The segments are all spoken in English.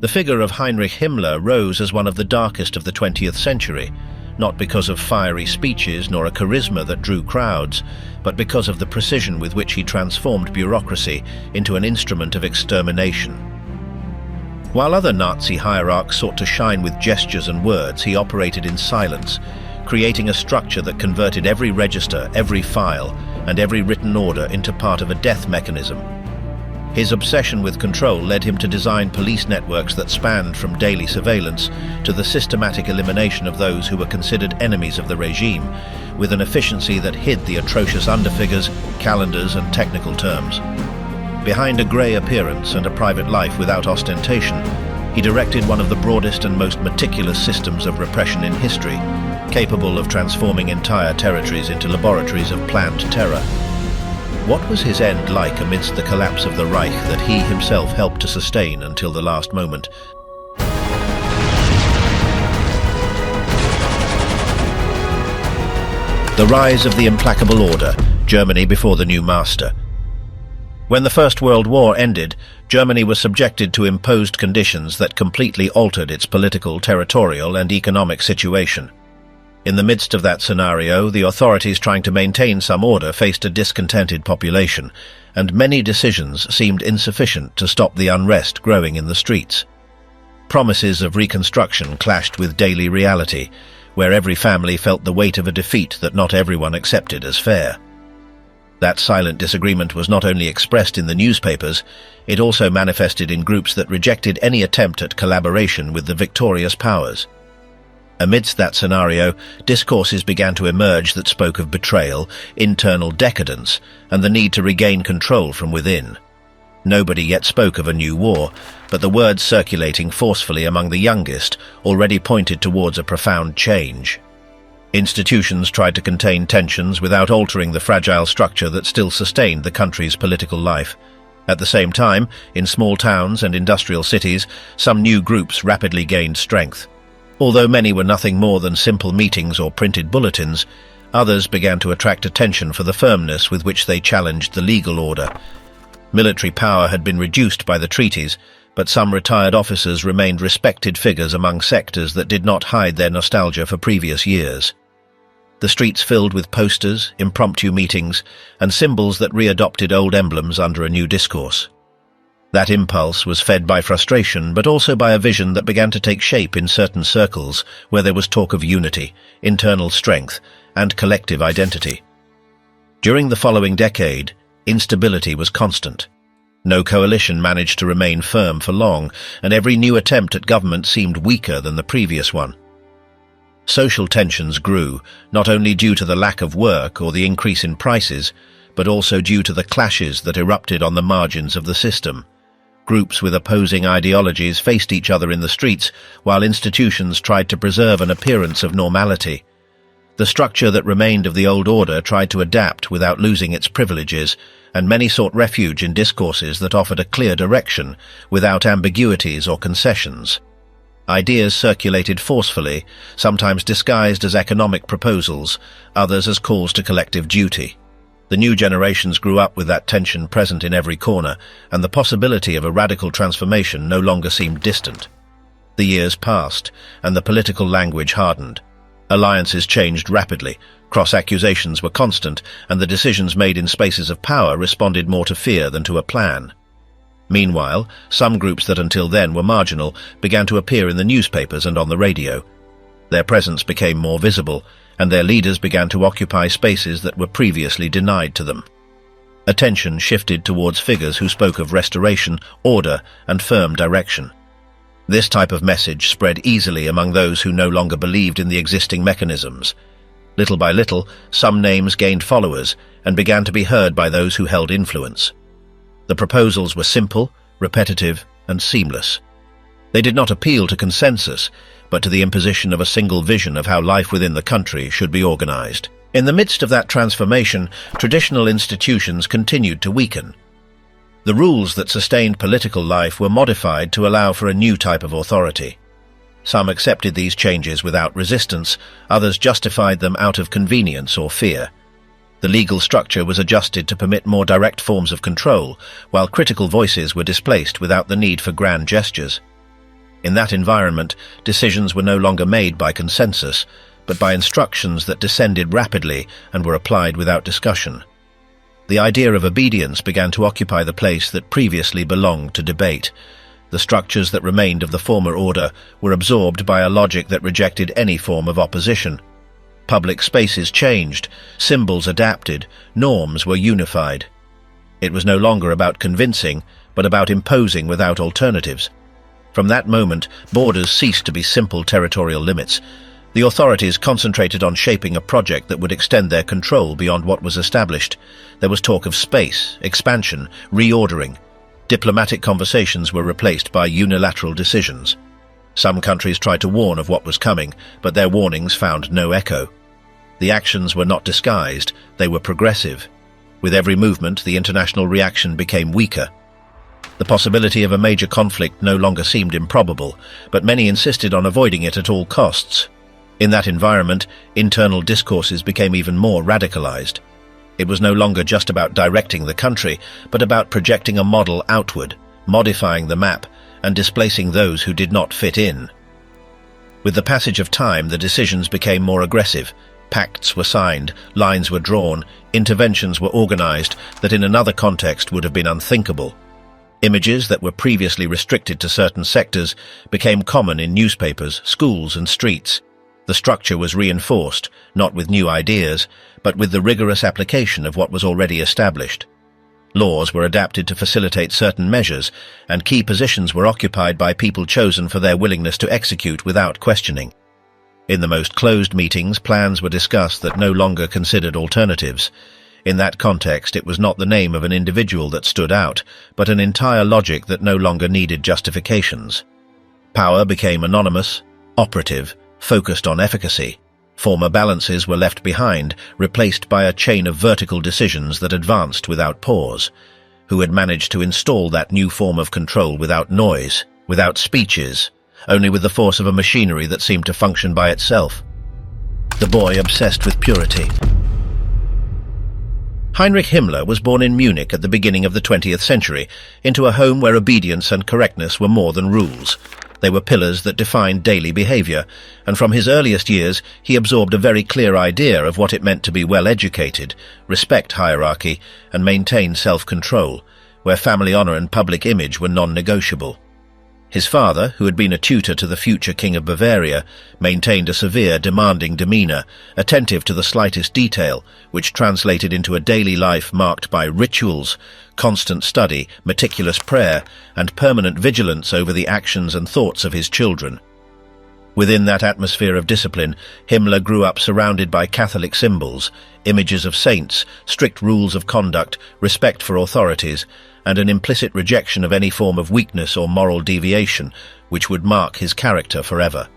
The figure of Heinrich Himmler rose as one of the darkest of the 20th century, not because of fiery speeches nor a charisma that drew crowds, but because of the precision with which he transformed bureaucracy into an instrument of extermination. While other Nazi hierarchs sought to shine with gestures and words, he operated in silence, creating a structure that converted every register, every file, and every written order into part of a death mechanism. His obsession with control led him to design police networks that spanned from daily surveillance to the systematic elimination of those who were considered enemies of the regime, with an efficiency that hid the atrocious underfigures, calendars, and technical terms. Behind a grey appearance and a private life without ostentation, he directed one of the broadest and most meticulous systems of repression in history, capable of transforming entire territories into laboratories of planned terror. What was his end like amidst the collapse of the Reich that he himself helped to sustain until the last moment? The rise of the implacable order, Germany before the new master. When the First World War ended, Germany was subjected to imposed conditions that completely altered its political, territorial, and economic situation. In the midst of that scenario, the authorities trying to maintain some order faced a discontented population, and many decisions seemed insufficient to stop the unrest growing in the streets. Promises of reconstruction clashed with daily reality, where every family felt the weight of a defeat that not everyone accepted as fair. That silent disagreement was not only expressed in the newspapers, it also manifested in groups that rejected any attempt at collaboration with the victorious powers. Amidst that scenario, discourses began to emerge that spoke of betrayal, internal decadence, and the need to regain control from within. Nobody yet spoke of a new war, but the words circulating forcefully among the youngest already pointed towards a profound change. Institutions tried to contain tensions without altering the fragile structure that still sustained the country's political life. At the same time, in small towns and industrial cities, some new groups rapidly gained strength. Although many were nothing more than simple meetings or printed bulletins, others began to attract attention for the firmness with which they challenged the legal order. Military power had been reduced by the treaties, but some retired officers remained respected figures among sectors that did not hide their nostalgia for previous years. The streets filled with posters, impromptu meetings, and symbols that readopted old emblems under a new discourse. That impulse was fed by frustration, but also by a vision that began to take shape in certain circles where there was talk of unity, internal strength, and collective identity. During the following decade, instability was constant. No coalition managed to remain firm for long, and every new attempt at government seemed weaker than the previous one. Social tensions grew, not only due to the lack of work or the increase in prices, but also due to the clashes that erupted on the margins of the system. Groups with opposing ideologies faced each other in the streets, while institutions tried to preserve an appearance of normality. The structure that remained of the old order tried to adapt without losing its privileges, and many sought refuge in discourses that offered a clear direction, without ambiguities or concessions. Ideas circulated forcefully, sometimes disguised as economic proposals, others as calls to collective duty. The new generations grew up with that tension present in every corner, and the possibility of a radical transformation no longer seemed distant. The years passed, and the political language hardened. Alliances changed rapidly, cross-accusations were constant, and the decisions made in spaces of power responded more to fear than to a plan. Meanwhile, some groups that until then were marginal began to appear in the newspapers and on the radio. Their presence became more visible, and their leaders began to occupy spaces that were previously denied to them. Attention shifted towards figures who spoke of restoration, order, and firm direction. This type of message spread easily among those who no longer believed in the existing mechanisms. Little by little, some names gained followers and began to be heard by those who held influence. The proposals were simple, repetitive, and seamless. They did not appeal to consensus, but to the imposition of a single vision of how life within the country should be organized. In the midst of that transformation, traditional institutions continued to weaken. The rules that sustained political life were modified to allow for a new type of authority. Some accepted these changes without resistance, others justified them out of convenience or fear. The legal structure was adjusted to permit more direct forms of control, while critical voices were displaced without the need for grand gestures. In that environment, decisions were no longer made by consensus, but by instructions that descended rapidly and were applied without discussion. The idea of obedience began to occupy the place that previously belonged to debate. The structures that remained of the former order were absorbed by a logic that rejected any form of opposition. Public spaces changed, symbols adapted, norms were unified. It was no longer about convincing, but about imposing without alternatives. From that moment, borders ceased to be simple territorial limits. The authorities concentrated on shaping a project that would extend their control beyond what was established. There was talk of space, expansion, reordering. Diplomatic conversations were replaced by unilateral decisions. Some countries tried to warn of what was coming, but their warnings found no echo. The actions were not disguised, they were progressive. With every movement, the international reaction became weaker. The possibility of a major conflict no longer seemed improbable, but many insisted on avoiding it at all costs. In that environment, internal discourses became even more radicalized. It was no longer just about directing the country, but about projecting a model outward, modifying the map, and displacing those who did not fit in. With the passage of time, the decisions became more aggressive. Pacts were signed, lines were drawn, interventions were organized that in another context would have been unthinkable. Images that were previously restricted to certain sectors became common in newspapers, schools, and streets. The structure was reinforced, not with new ideas, but with the rigorous application of what was already established. Laws were adapted to facilitate certain measures, and key positions were occupied by people chosen for their willingness to execute without questioning. In the most closed meetings, plans were discussed that no longer considered alternatives. In that context, it was not the name of an individual that stood out, but an entire logic that no longer needed justifications. Power became anonymous, operative, focused on efficacy. Former balances were left behind, replaced by a chain of vertical decisions that advanced without pause. Who had managed to install that new form of control without noise, without speeches, only with the force of a machinery that seemed to function by itself? The boy obsessed with purity. Heinrich Himmler was born in Munich at the beginning of the 20th century, into a home where obedience and correctness were more than rules. They were pillars that defined daily behavior, and from his earliest years he absorbed a very clear idea of what it meant to be well-educated, respect hierarchy, and maintain self-control, where family honor and public image were non-negotiable. His father, who had been a tutor to the future King of Bavaria, maintained a severe, demanding demeanor, attentive to the slightest detail, which translated into a daily life marked by rituals, constant study, meticulous prayer, and permanent vigilance over the actions and thoughts of his children. Within that atmosphere of discipline, Himmler grew up surrounded by Catholic symbols, images of saints, strict rules of conduct, respect for authorities, and an implicit rejection of any form of weakness or moral deviation, which would mark his character forever.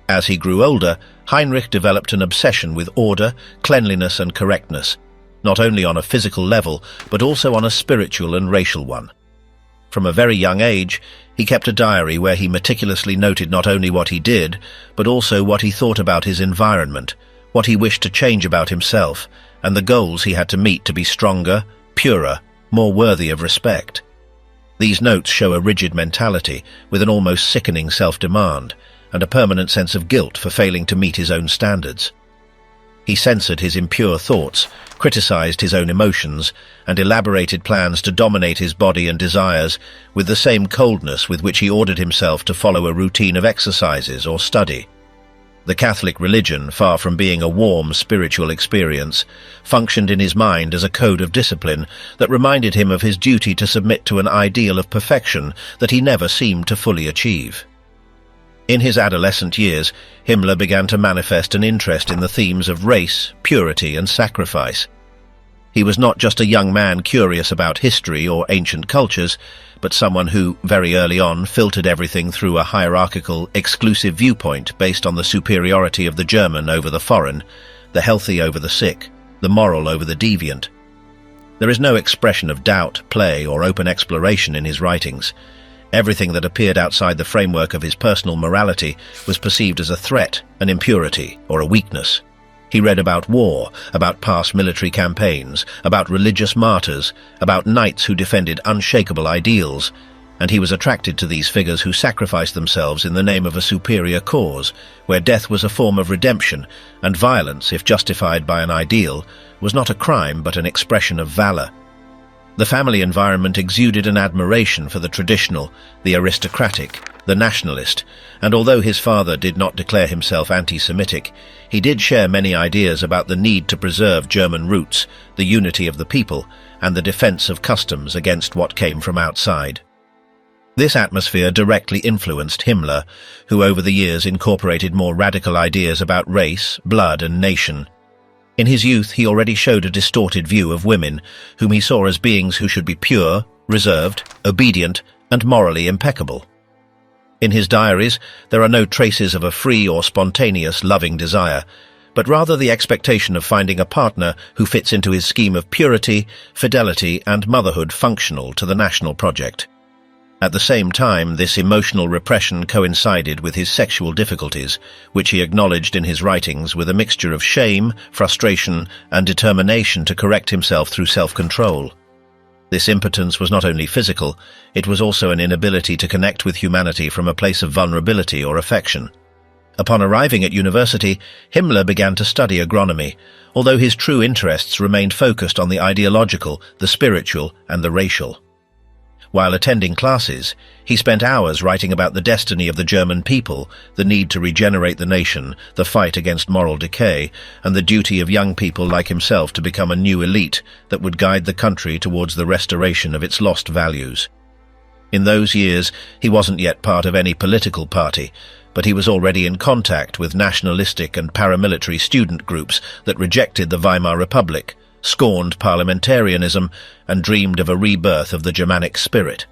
As he grew older, Heinrich developed an obsession with order, cleanliness, and correctness, not only on a physical level, but also on a spiritual and racial one. From a very young age, he kept a diary where he meticulously noted not only what he did, but also what he thought about his environment, what he wished to change about himself, and the goals he had to meet to be stronger, purer, more worthy of respect. These notes show a rigid mentality, with an almost sickening self-demand, and a permanent sense of guilt for failing to meet his own standards. He censored his impure thoughts, criticized his own emotions, and elaborated plans to dominate his body and desires with the same coldness with which he ordered himself to follow a routine of exercises or study. The Catholic religion, far from being a warm spiritual experience, functioned in his mind as a code of discipline that reminded him of his duty to submit to an ideal of perfection that he never seemed to fully achieve. In his adolescent years, Himmler began to manifest an interest in the themes of race, purity, and sacrifice. He was not just a young man curious about history or ancient cultures, but someone who, very early on, filtered everything through a hierarchical, exclusive viewpoint based on the superiority of the German over the foreign, the healthy over the sick, the moral over the deviant. There is no expression of doubt, play, or open exploration in his writings. Everything that appeared outside the framework of his personal morality was perceived as a threat, an impurity, or a weakness. He read about war, about past military campaigns, about religious martyrs, about knights who defended unshakable ideals, and he was attracted to these figures who sacrificed themselves in the name of a superior cause, where death was a form of redemption, and violence, if justified by an ideal, was not a crime but an expression of valor. The family environment exuded an admiration for the traditional, the aristocratic, the nationalist, and although his father did not declare himself anti-Semitic, he did share many ideas about the need to preserve German roots, the unity of the people, and the defense of customs against what came from outside. This atmosphere directly influenced Himmler, who over the years incorporated more radical ideas about race, blood, and nation. In his youth, he already showed a distorted view of women, whom he saw as beings who should be pure, reserved, obedient, and morally impeccable. In his diaries, there are no traces of a free or spontaneous loving desire, but rather the expectation of finding a partner who fits into his scheme of purity, fidelity, and motherhood functional to the national project. At the same time, this emotional repression coincided with his sexual difficulties, which he acknowledged in his writings with a mixture of shame, frustration, and determination to correct himself through self-control. This impotence was not only physical, it was also an inability to connect with humanity from a place of vulnerability or affection. Upon arriving at university, Himmler began to study agronomy, although his true interests remained focused on the ideological, the spiritual, and the racial. While attending classes, he spent hours writing about the destiny of the German people, the need to regenerate the nation, the fight against moral decay, and the duty of young people like himself to become a new elite that would guide the country towards the restoration of its lost values. In those years, he wasn't yet part of any political party, but he was already in contact with nationalistic and paramilitary student groups that rejected the Weimar Republic, scorned parliamentarism, and dreamed of a rebirth of the Germanic spirit.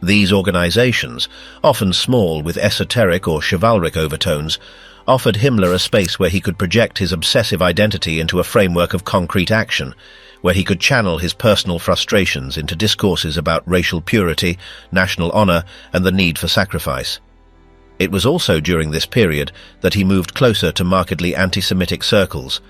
These organizations, often small with esoteric or chivalric overtones, offered Himmler a space where he could project his obsessive identity into a framework of concrete action, where he could channel his personal frustrations into discourses about racial purity, national honor, and the need for sacrifice. It was also during this period that he moved closer to markedly anti-Semitic circles,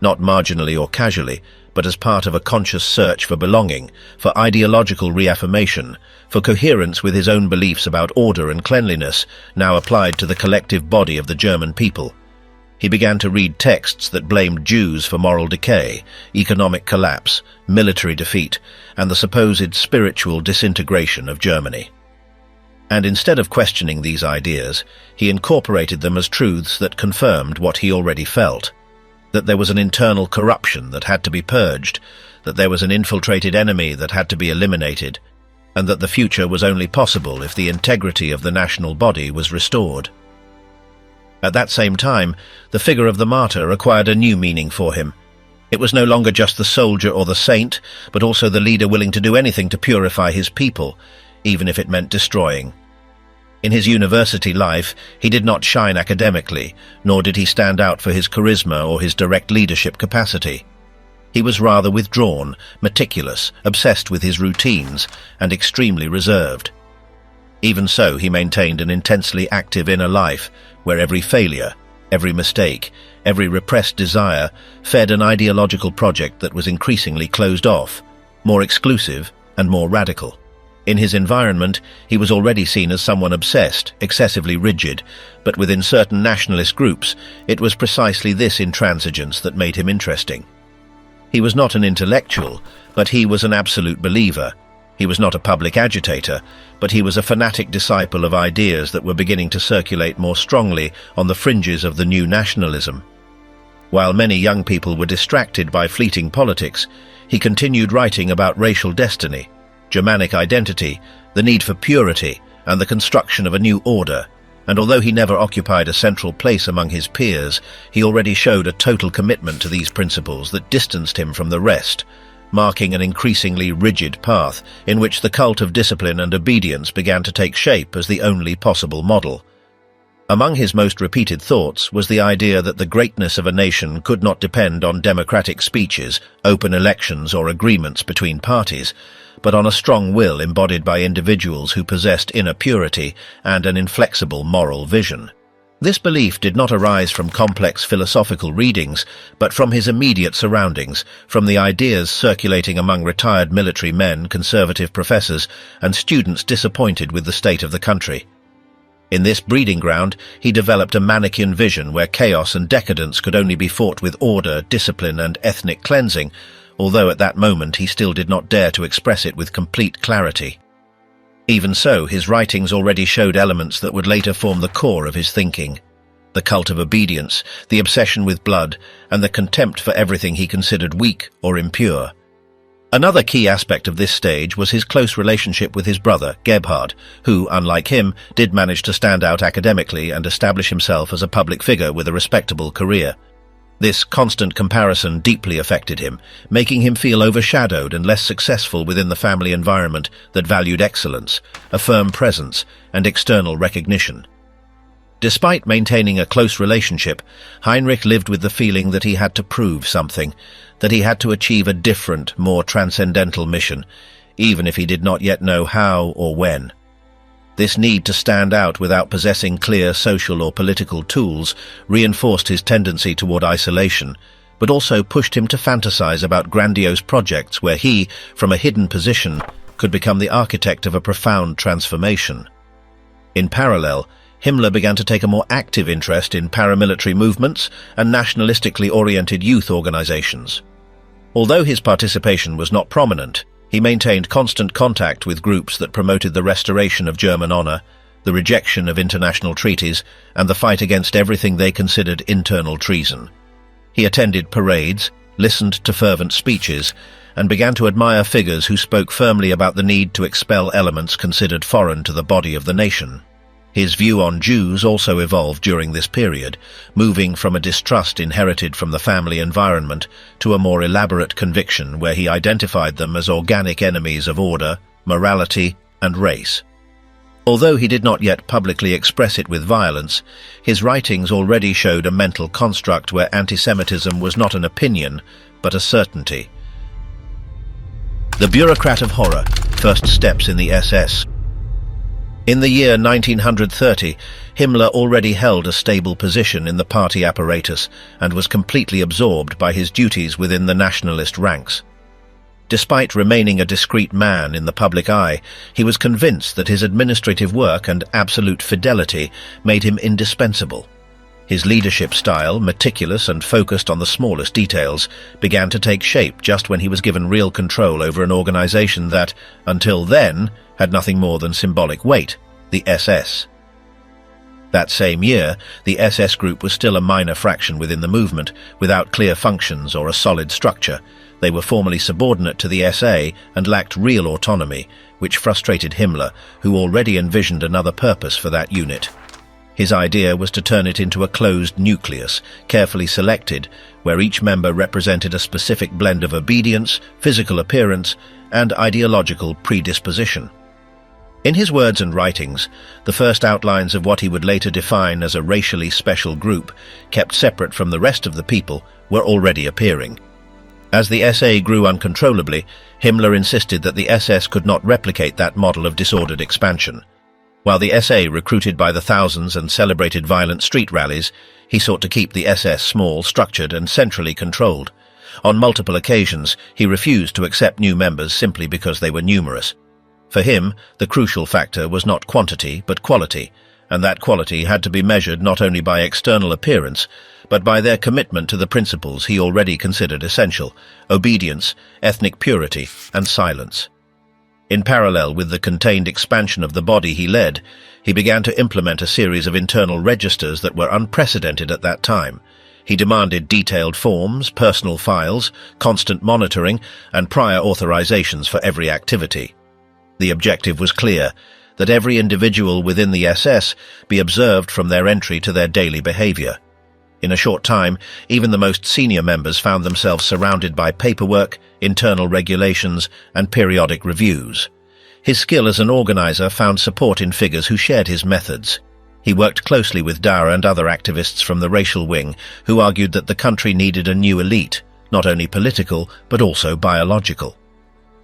not marginally or casually, but as part of a conscious search for belonging, for ideological reaffirmation, for coherence with his own beliefs about order and cleanliness, now applied to the collective body of the German people. He began to read texts that blamed Jews for moral decay, economic collapse, military defeat, and the supposed spiritual disintegration of Germany. And instead of questioning these ideas, he incorporated them as truths that confirmed what he already felt: that there was an internal corruption that had to be purged, that there was an infiltrated enemy that had to be eliminated, and that the future was only possible if the integrity of the national body was restored. At that same time, the figure of the martyr acquired a new meaning for him. It was no longer just the soldier or the saint, but also the leader willing to do anything to purify his people, even if it meant destroying. In his university life, he did not shine academically, nor did he stand out for his charisma or his direct leadership capacity. He was rather withdrawn, meticulous, obsessed with his routines, and extremely reserved. Even so, he maintained an intensely active inner life, where every failure, every mistake, every repressed desire fed an ideological project that was increasingly closed off, more exclusive, and more radical. In his environment, he was already seen as someone obsessed, excessively rigid, but within certain nationalist groups, it was precisely this intransigence that made him interesting. He was not an intellectual, but he was an absolute believer. He was not a public agitator, but he was a fanatic disciple of ideas that were beginning to circulate more strongly on the fringes of the new nationalism. While many young people were distracted by fleeting politics, he continued writing about racial destiny, Germanic identity, the need for purity, and the construction of a new order, and although he never occupied a central place among his peers, he already showed a total commitment to these principles that distanced him from the rest, marking an increasingly rigid path in which the cult of discipline and obedience began to take shape as the only possible model. Among his most repeated thoughts was the idea that the greatness of a nation could not depend on democratic speeches, open elections, or agreements between parties, but on a strong will embodied by individuals who possessed inner purity and an inflexible moral vision. This belief did not arise from complex philosophical readings, but from his immediate surroundings, from the ideas circulating among retired military men, conservative professors, and students disappointed with the state of the country. In this breeding ground, he developed a Manichaean vision where chaos and decadence could only be fought with order, discipline, and ethnic cleansing, although at that moment he still did not dare to express it with complete clarity. Even so, his writings already showed elements that would later form the core of his thinking. The cult of obedience, the obsession with blood, and the contempt for everything he considered weak or impure. Another key aspect of this stage was his close relationship with his brother, Gebhard, who, unlike him, did manage to stand out academically and establish himself as a public figure with a respectable career. This constant comparison deeply affected him, making him feel overshadowed and less successful within the family environment that valued excellence, a firm presence, and external recognition. Despite maintaining a close relationship, Heinrich lived with the feeling that he had to prove something, that he had to achieve a different, more transcendental mission, even if he did not yet know how or when. This need to stand out without possessing clear social or political tools reinforced his tendency toward isolation, but also pushed him to fantasize about grandiose projects where he, from a hidden position, could become the architect of a profound transformation. In parallel, Himmler began to take a more active interest in paramilitary movements and nationalistically oriented youth organizations. Although his participation was not prominent, he maintained constant contact with groups that promoted the restoration of German honor, the rejection of international treaties, and the fight against everything they considered internal treason. He attended parades, listened to fervent speeches, and began to admire figures who spoke firmly about the need to expel elements considered foreign to the body of the nation. His view on Jews also evolved during this period, moving from a distrust inherited from the family environment to a more elaborate conviction where he identified them as organic enemies of order, morality, and race. Although he did not yet publicly express it with violence, his writings already showed a mental construct where anti-Semitism was not an opinion, but a certainty. The bureaucrat of horror, first steps in the SS. In the year 1930, Himmler already held a stable position in the party apparatus and was completely absorbed by his duties within the nationalist ranks. Despite remaining a discreet man in the public eye, he was convinced that his administrative work and absolute fidelity made him indispensable. His leadership style, meticulous and focused on the smallest details, began to take shape just when he was given real control over an organization that, until then, had nothing more than symbolic weight, the SS. That same year, the SS group was still a minor fraction within the movement, without clear functions or a solid structure. They were formally subordinate to the SA and lacked real autonomy, which frustrated Himmler, who already envisioned another purpose for that unit. His idea was to turn it into a closed nucleus, carefully selected, where each member represented a specific blend of obedience, physical appearance, and ideological predisposition. In his words and writings, the first outlines of what he would later define as a racially special group, kept separate from the rest of the people, were already appearing. As the SA grew uncontrollably, Himmler insisted that the SS could not replicate that model of disordered expansion. While the SA recruited by the thousands and celebrated violent street rallies, he sought to keep the SS small, structured, and centrally controlled. On multiple occasions, he refused to accept new members simply because they were numerous. For him, the crucial factor was not quantity but quality, and that quality had to be measured not only by external appearance, but by their commitment to the principles he already considered essential: obedience, ethnic purity, and silence. In parallel with the contained expansion of the body he led, he began to implement a series of internal registers that were unprecedented at that time. He demanded detailed forms, personal files, constant monitoring, and prior authorizations for every activity. The objective was clear: that every individual within the SS be observed from their entry to their daily behavior. In a short time, even the most senior members found themselves surrounded by paperwork, internal regulations, and periodic reviews. His skill as an organizer found support in figures who shared his methods. He worked closely with Dara and other activists from the racial wing, who argued that the country needed a new elite, not only political, but also biological.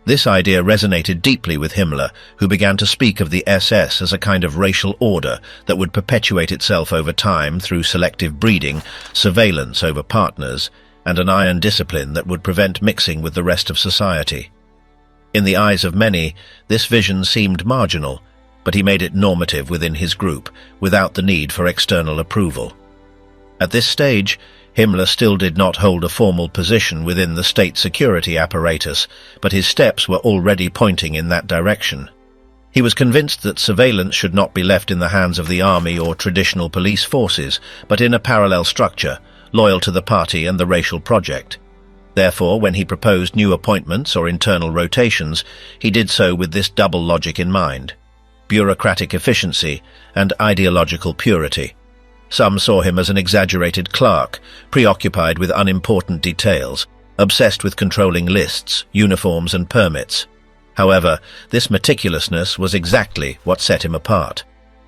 This idea resonated deeply with Himmler, who began to speak of the SS as a kind of racial order that would perpetuate itself over time through selective breeding, surveillance over partners, and an iron discipline that would prevent mixing with the rest of society. In the eyes of many, this vision seemed marginal, but he made it normative within his group, without the need for external approval. At this stage, Himmler still did not hold a formal position within the state security apparatus, but his steps were already pointing in that direction. He was convinced that surveillance should not be left in the hands of the army or traditional police forces, but in a parallel structure, loyal to the party and the racial project. Therefore, when he proposed new appointments or internal rotations, he did so with this double logic in mind: bureaucratic efficiency and ideological purity. Some saw him as an exaggerated clerk, preoccupied with unimportant details, obsessed with controlling lists, uniforms and permits. However, this meticulousness was exactly what set him apart.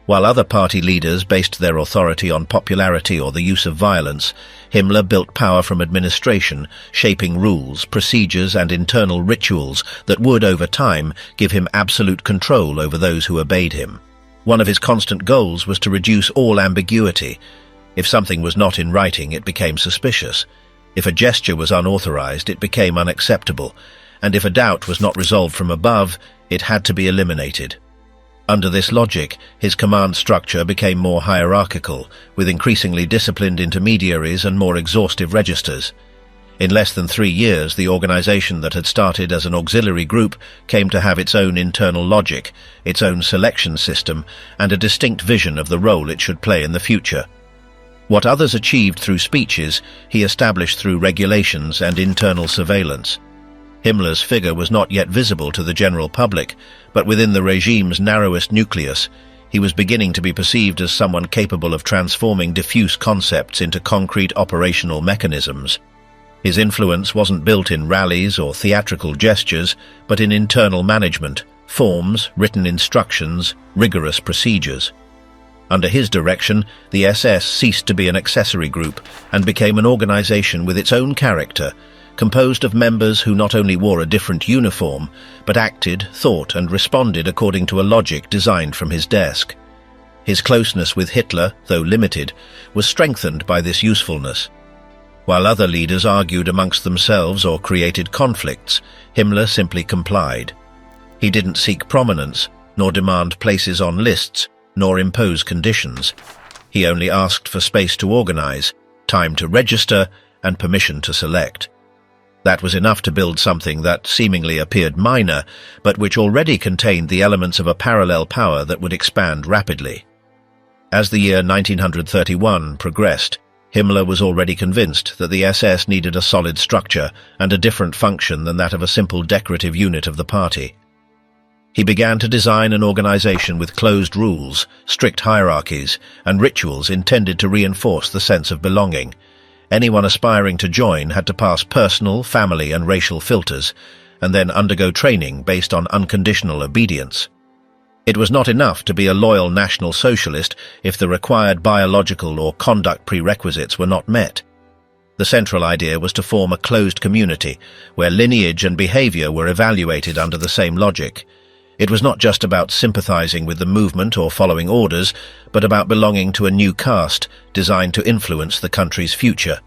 While other party leaders based their authority on popularity or the use of violence, Himmler built power from administration, shaping rules, procedures and internal rituals that would, over time, give him absolute control over those who obeyed him. One of his constant goals was to reduce all ambiguity. If something was not in writing, it became suspicious. If a gesture was unauthorized, it became unacceptable. And if a doubt was not resolved from above, it had to be eliminated. Under this logic, his command structure became more hierarchical, with increasingly disciplined intermediaries and more exhaustive registers. In less than 3 years, the organization that had started as an auxiliary group came to have its own internal logic, its own selection system, and a distinct vision of the role it should play in the future. What others achieved through speeches, he established through regulations and internal surveillance. Himmler's figure was not yet visible to the general public, but within the regime's narrowest nucleus, he was beginning to be perceived as someone capable of transforming diffuse concepts into concrete operational mechanisms. His influence wasn't built in rallies or theatrical gestures, but in internal management, forms, written instructions, rigorous procedures. Under his direction, the SS ceased to be an accessory group and became an organization with its own character, composed of members who not only wore a different uniform, but acted, thought and responded according to a logic designed from his desk. His closeness with Hitler, though limited, was strengthened by this usefulness. While other leaders argued amongst themselves or created conflicts, Himmler simply complied. He didn't seek prominence, nor demand places on lists, nor impose conditions. He only asked for space to organize, time to register, and permission to select. That was enough to build something that seemingly appeared minor, but which already contained the elements of a parallel power that would expand rapidly. As the year 1931 progressed, Himmler was already convinced that the SS needed a solid structure and a different function than that of a simple decorative unit of the party. He began to design an organization with closed rules, strict hierarchies, and rituals intended to reinforce the sense of belonging. Anyone aspiring to join had to pass personal, family, and racial filters, and then undergo training based on unconditional obedience. It was not enough to be a loyal National Socialist if the required biological or conduct prerequisites were not met. The central idea was to form a closed community where lineage and behavior were evaluated under the same logic. It was not just about sympathizing with the movement or following orders, but about belonging to a new caste designed to influence the country's future.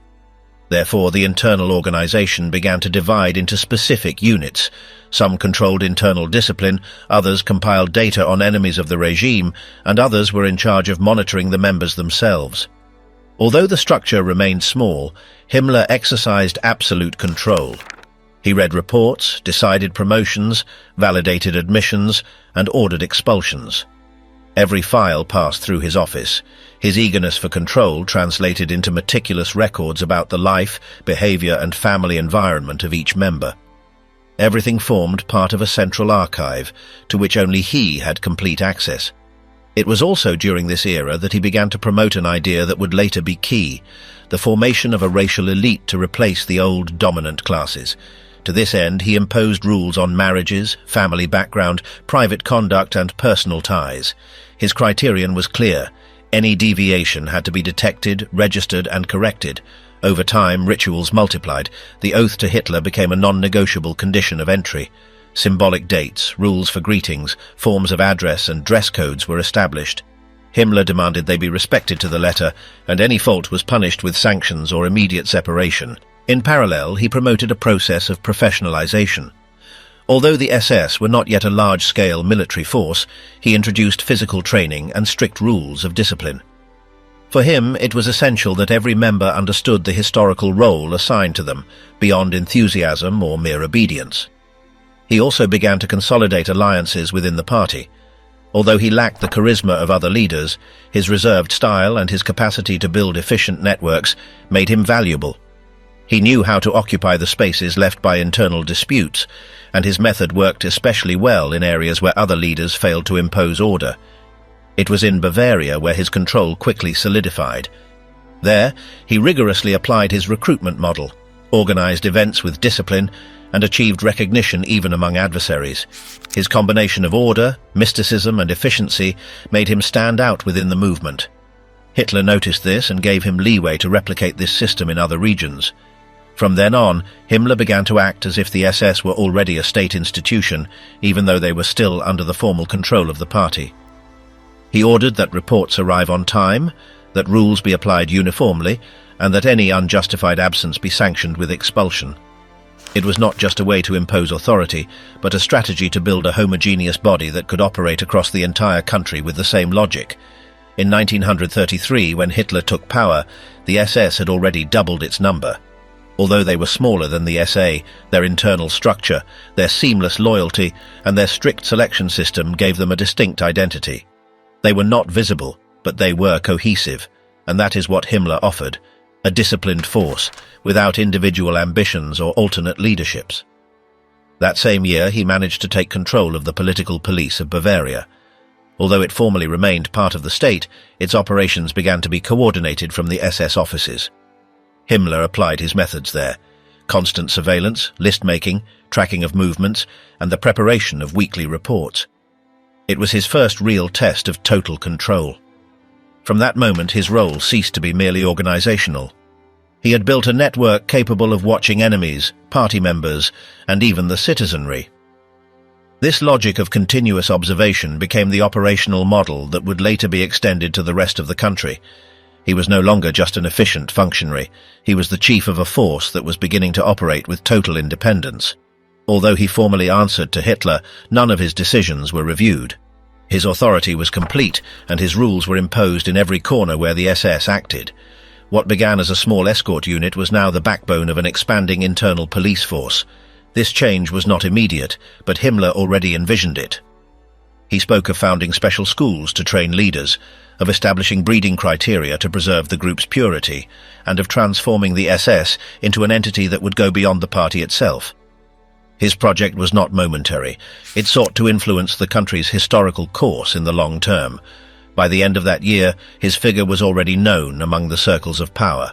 Therefore, the internal organization began to divide into specific units. Some controlled internal discipline, others compiled data on enemies of the regime, and others were in charge of monitoring the members themselves. Although the structure remained small, Himmler exercised absolute control. He read reports, decided promotions, validated admissions, and ordered expulsions. Every file passed through his office. His eagerness for control translated into meticulous records about the life, behavior, and family environment of each member. Everything formed part of a central archive, to which only he had complete access. It was also during this era that he began to promote an idea that would later be key: the formation of a racial elite to replace the old dominant classes. To this end, he imposed rules on marriages, family background, private conduct, and personal ties. His criterion was clear: any deviation had to be detected, registered, and corrected. Over time, rituals multiplied. The oath to Hitler became a non-negotiable condition of entry. Symbolic dates, rules for greetings, forms of address and dress codes were established. Himmler demanded they be respected to the letter, and any fault was punished with sanctions or immediate separation. In parallel, he promoted a process of professionalization. Although the SS were not yet a large-scale military force, he introduced physical training and strict rules of discipline. For him, it was essential that every member understood the historical role assigned to them, beyond enthusiasm or mere obedience. He also began to consolidate alliances within the party. Although he lacked the charisma of other leaders, his reserved style and his capacity to build efficient networks made him valuable. He knew how to occupy the spaces left by internal disputes, and his method worked especially well in areas where other leaders failed to impose order. It was in Bavaria where his control quickly solidified. There, he rigorously applied his recruitment model, organized events with discipline, and achieved recognition even among adversaries. His combination of order, mysticism, and efficiency made him stand out within the movement. Hitler noticed this and gave him leeway to replicate this system in other regions. From then on, Himmler began to act as if the SS were already a state institution, even though they were still under the formal control of the party. He ordered that reports arrive on time, that rules be applied uniformly, and that any unjustified absence be sanctioned with expulsion. It was not just a way to impose authority, but a strategy to build a homogeneous body that could operate across the entire country with the same logic. In 1933, when Hitler took power, the SS had already doubled its number. Although they were smaller than the SA, their internal structure, their seamless loyalty, and their strict selection system gave them a distinct identity. They were not visible, but they were cohesive, and that is what Himmler offered, a disciplined force, without individual ambitions or alternate leaderships. That same year, he managed to take control of the political police of Bavaria. Although it formally remained part of the state, its operations began to be coordinated from the SS offices. Himmler applied his methods there: constant surveillance, list-making, tracking of movements, and the preparation of weekly reports. It was his first real test of total control. From that moment, his role ceased to be merely organizational. He had built a network capable of watching enemies, party members, and even the citizenry. This logic of continuous observation became the operational model that would later be extended to the rest of the country. He was no longer just an efficient functionary. He was the chief of a force that was beginning to operate with total independence. Although he formally answered to Hitler, none of his decisions were reviewed. His authority was complete, and his rules were imposed in every corner where the SS acted. What began as a small escort unit was now the backbone of an expanding internal police force. This change was not immediate, but Himmler already envisioned it. He spoke of founding special schools to train leaders, of establishing breeding criteria to preserve the group's purity, and of transforming the SS into an entity that would go beyond the party itself. His project was not momentary. It sought to influence the country's historical course in the long term. By the end of that year, his figure was already known among the circles of power,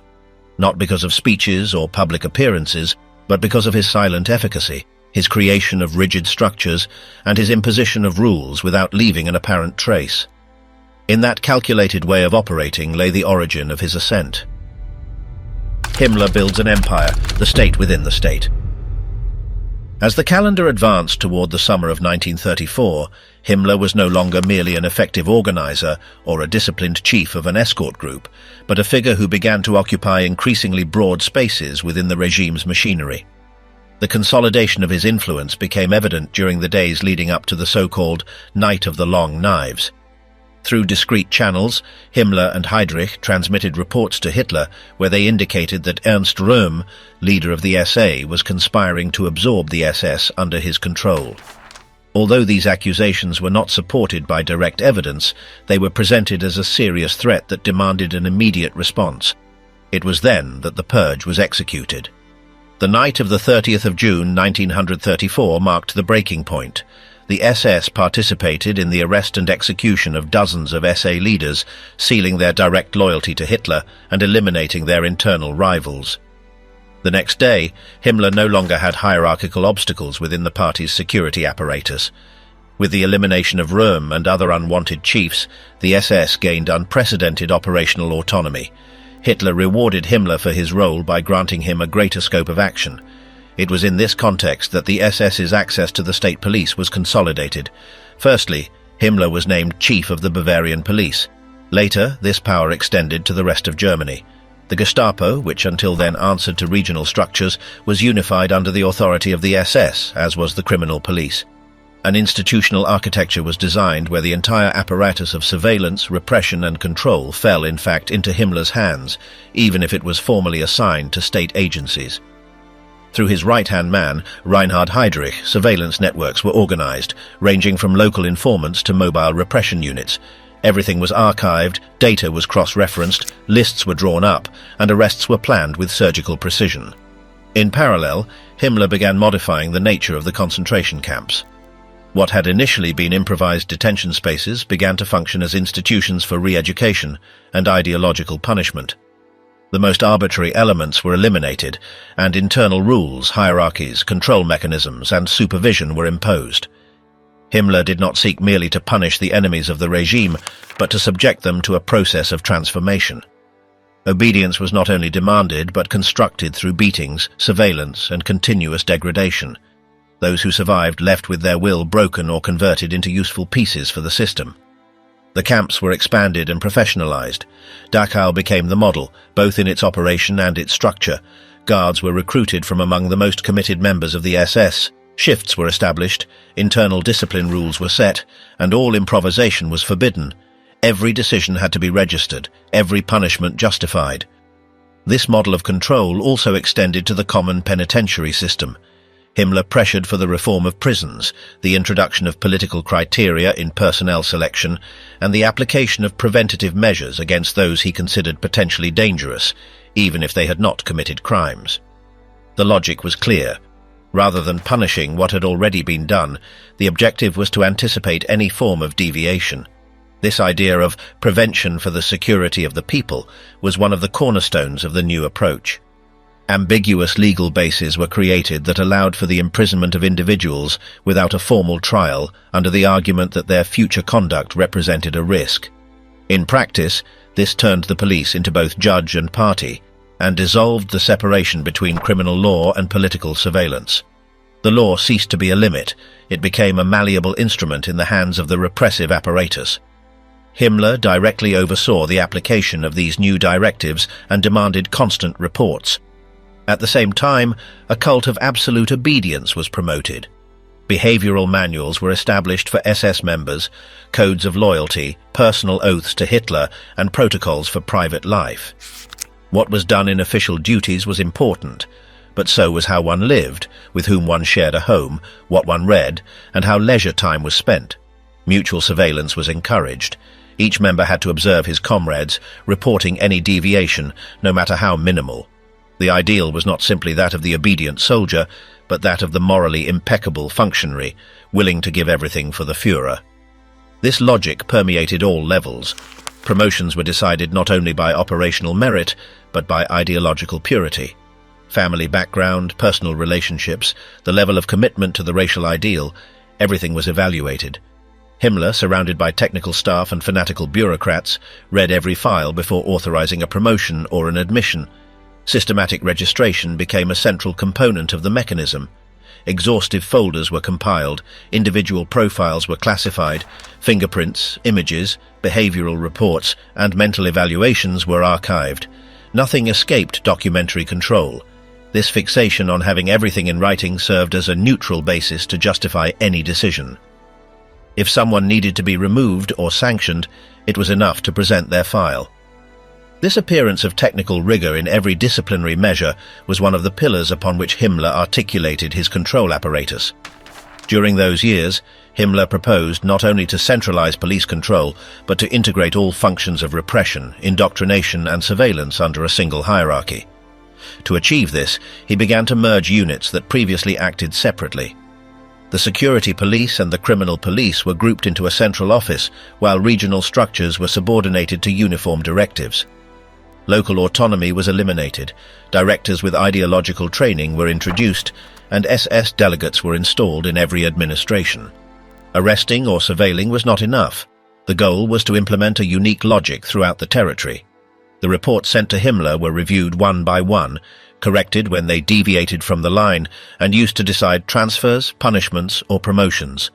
not because of speeches or public appearances, but because of his silent efficacy, his creation of rigid structures, and his imposition of rules without leaving an apparent trace. In that calculated way of operating lay the origin of his ascent. Himmler builds an empire, the state within the state. As the calendar advanced toward the summer of 1934, Himmler was no longer merely an effective organizer or a disciplined chief of an escort group, but a figure who began to occupy increasingly broad spaces within the regime's machinery. The consolidation of his influence became evident during the days leading up to the so-called Night of the Long Knives. Through discreet channels, Himmler and Heydrich transmitted reports to Hitler where they indicated that Ernst Röhm, leader of the SA, was conspiring to absorb the SS under his control. Although these accusations were not supported by direct evidence, they were presented as a serious threat that demanded an immediate response. It was then that the purge was executed. The night of the 30th of June 1934 marked the breaking point. The SS participated in the arrest and execution of dozens of SA leaders, sealing their direct loyalty to Hitler and eliminating their internal rivals. The next day, Himmler no longer had hierarchical obstacles within the party's security apparatus. With the elimination of Röhm and other unwanted chiefs, the SS gained unprecedented operational autonomy. Hitler rewarded Himmler for his role by granting him a greater scope of action. It was in this context that the SS's access to the state police was consolidated. Firstly, Himmler was named chief of the Bavarian police. Later, this power extended to the rest of Germany. The Gestapo, which until then answered to regional structures, was unified under the authority of the SS, as was the criminal police. An institutional architecture was designed where the entire apparatus of surveillance, repression and control fell, in fact, into Himmler's hands, even if it was formally assigned to state agencies. Through his right-hand man, Reinhard Heydrich, surveillance networks were organized, ranging from local informants to mobile repression units. Everything was archived, data was cross-referenced, lists were drawn up, and arrests were planned with surgical precision. In parallel, Himmler began modifying the nature of the concentration camps. What had initially been improvised detention spaces began to function as institutions for re-education and ideological punishment. The most arbitrary elements were eliminated, and internal rules, hierarchies, control mechanisms, and supervision were imposed. Himmler did not seek merely to punish the enemies of the regime, but to subject them to a process of transformation. Obedience was not only demanded, but constructed through beatings, surveillance, and continuous degradation. Those who survived left with their will broken or converted into useful pieces for the system. The camps were expanded and professionalized. Dachau became the model, both in its operation and its structure. Guards were recruited from among the most committed members of the SS. Shifts were established, internal discipline rules were set, and all improvisation was forbidden. Every decision had to be registered, every punishment justified. This model of control also extended to the common penitentiary system. Himmler pressured for the reform of prisons, the introduction of political criteria in personnel selection, and the application of preventative measures against those he considered potentially dangerous, even if they had not committed crimes. The logic was clear. Rather than punishing what had already been done, the objective was to anticipate any form of deviation. This idea of prevention for the security of the people was one of the cornerstones of the new approach. Ambiguous legal bases were created that allowed for the imprisonment of individuals without a formal trial under the argument that their future conduct represented a risk. In practice, this turned the police into both judge and party, and dissolved the separation between criminal law and political surveillance. The law ceased to be a limit. It became a malleable instrument in the hands of the repressive apparatus. Himmler directly oversaw the application of these new directives and demanded constant reports. At the same time, a cult of absolute obedience was promoted. Behavioral manuals were established for SS members, codes of loyalty, personal oaths to Hitler, and protocols for private life. What was done in official duties was important, but so was how one lived, with whom one shared a home, what one read, and how leisure time was spent. Mutual surveillance was encouraged. Each member had to observe his comrades, reporting any deviation, no matter how minimal. The ideal was not simply that of the obedient soldier, but that of the morally impeccable functionary, willing to give everything for the Führer. This logic permeated all levels. Promotions were decided not only by operational merit, but by ideological purity. Family background, personal relationships, the level of commitment to the racial ideal, everything was evaluated. Himmler, surrounded by technical staff and fanatical bureaucrats, read every file before authorizing a promotion or an admission. Systematic registration became a central component of the mechanism. Exhaustive folders were compiled, individual profiles were classified, fingerprints, images, behavioral reports, and mental evaluations were archived. Nothing escaped documentary control. This fixation on having everything in writing served as a neutral basis to justify any decision. If someone needed to be removed or sanctioned, it was enough to present their file. This appearance of technical rigor in every disciplinary measure was one of the pillars upon which Himmler articulated his control apparatus. During those years, Himmler proposed not only to centralize police control, but to integrate all functions of repression, indoctrination, and surveillance under a single hierarchy. To achieve this, he began to merge units that previously acted separately. The security police and the criminal police were grouped into a central office, while regional structures were subordinated to uniform directives. Local autonomy was eliminated, directors with ideological training were introduced, and SS delegates were installed in every administration. Arresting or surveilling was not enough. The goal was to implement a unique logic throughout the territory. The reports sent to Himmler were reviewed one by one, corrected when they deviated from the line, and used to decide transfers, punishments, or promotions.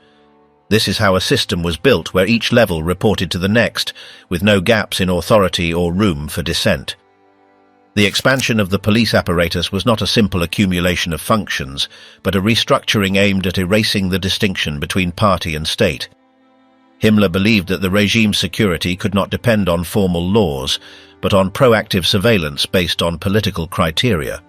This is how a system was built where each level reported to the next, with no gaps in authority or room for dissent. The expansion of the police apparatus was not a simple accumulation of functions, but a restructuring aimed at erasing the distinction between party and state. Himmler believed that the regime's security could not depend on formal laws, but on proactive surveillance based on political criteria.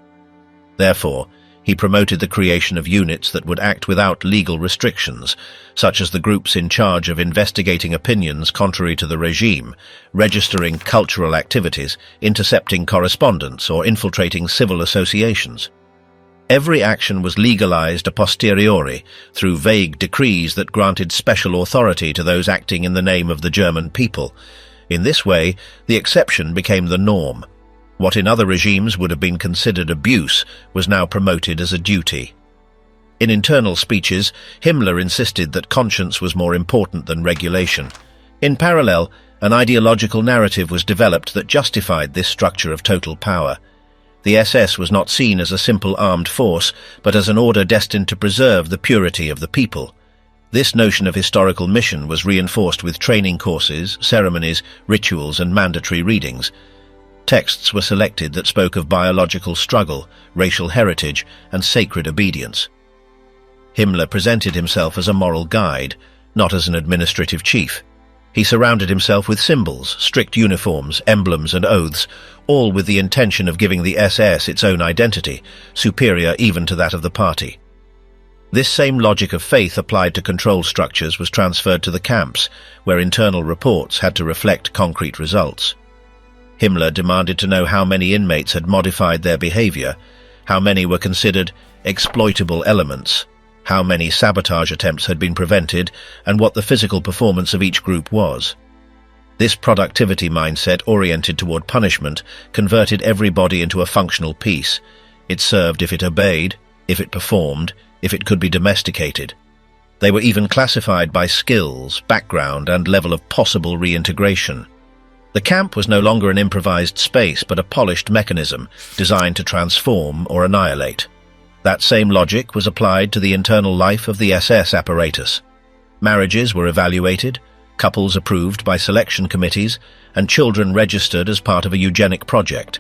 Therefore, he promoted the creation of units that would act without legal restrictions, such as the groups in charge of investigating opinions contrary to the regime, registering cultural activities, intercepting correspondence, or infiltrating civil associations. Every action was legalized a posteriori through vague decrees that granted special authority to those acting in the name of the German people. In this way, the exception became the norm. What in other regimes would have been considered abuse was now promoted as a duty. In internal speeches, Himmler insisted that conscience was more important than regulation. In parallel, an ideological narrative was developed that justified this structure of total power. The SS was not seen as a simple armed force, but as an order destined to preserve the purity of the people. This notion of historical mission was reinforced with training courses, ceremonies, rituals, and mandatory readings. Texts were selected that spoke of biological struggle, racial heritage, and sacred obedience. Himmler presented himself as a moral guide, not as an administrative chief. He surrounded himself with symbols, strict uniforms, emblems, and oaths, all with the intention of giving the SS its own identity, superior even to that of the party. This same logic of faith applied to control structures was transferred to the camps, where internal reports had to reflect concrete results. Himmler demanded to know how many inmates had modified their behavior, how many were considered exploitable elements, how many sabotage attempts had been prevented, and what the physical performance of each group was. This productivity mindset, oriented toward punishment, converted everybody into a functional piece. It served if it obeyed, if it performed, if it could be domesticated. They were even classified by skills, background, and level of possible reintegration. The camp was no longer an improvised space, but a polished mechanism designed to transform or annihilate. That same logic was applied to the internal life of the SS apparatus. Marriages were evaluated, couples approved by selection committees, and children registered as part of a eugenic project.